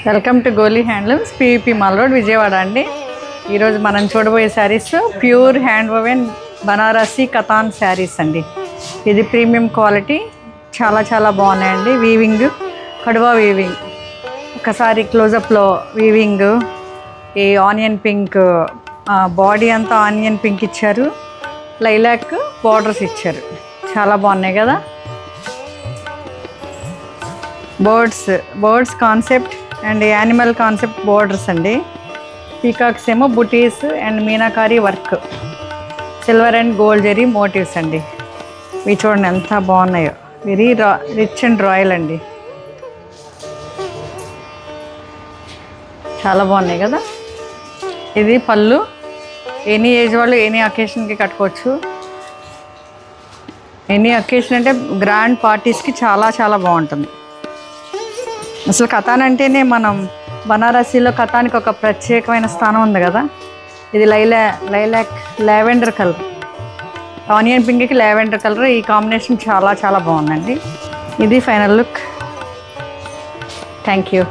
Welcome to Goli handlooms, PVP mall road, Vijayawada అండి. ఈరోజు మనం చూడబోయే saris pure hand woven Banarasi katan saris అండి. ఇది ప్రీమియం క్వాలిటీ, చాలా చాలా బాగున్నాయండి. వీవింగ్, కడువా వీవింగ్, ఒకసారి క్లోజప్లో వీవింగ్, ఈ ఆనియన్ పింక్ బాడీ అంతా ఆనియన్ పింక్ ఇచ్చారు, లైలాక్ బార్డర్స్ ఇచ్చారు, చాలా బాగున్నాయి కదా. Birds concept and animal concept borders అండి. పీకాక్స్ ఏమో బుటీస్ and meenakari work, silver and gold zari motifs అండి. ఇవి చూడండి ఎంత బాగున్నాయో, వెరీ రిచ్ అండ్ రాయల్ అండి, చాలా బాగున్నాయి కదా. ఇది పళ్ళు, ఎనీ ఏజ్ వాళ్ళు ఎనీ అకేషన్కి కట్టుకోవచ్చు. ఎనీ అకేషన్ అంటే గ్రాండ్ పార్టీస్కి చాలా చాలా బాగుంటుంది. అసలు కతాన్ అంటేనే మనం బనారసీలో కతాన్కి ఒక ప్రత్యేకమైన స్థానం ఉంది కదా. ఇది లైలాక్ లావెండర్ కలర్, ఆనియన్ పింక్కి లావెండర్ కలర్, ఈ కాంబినేషన్ చాలా చాలా బాగుందండి. ఇది ఫైనల్ లుక్. Thank you.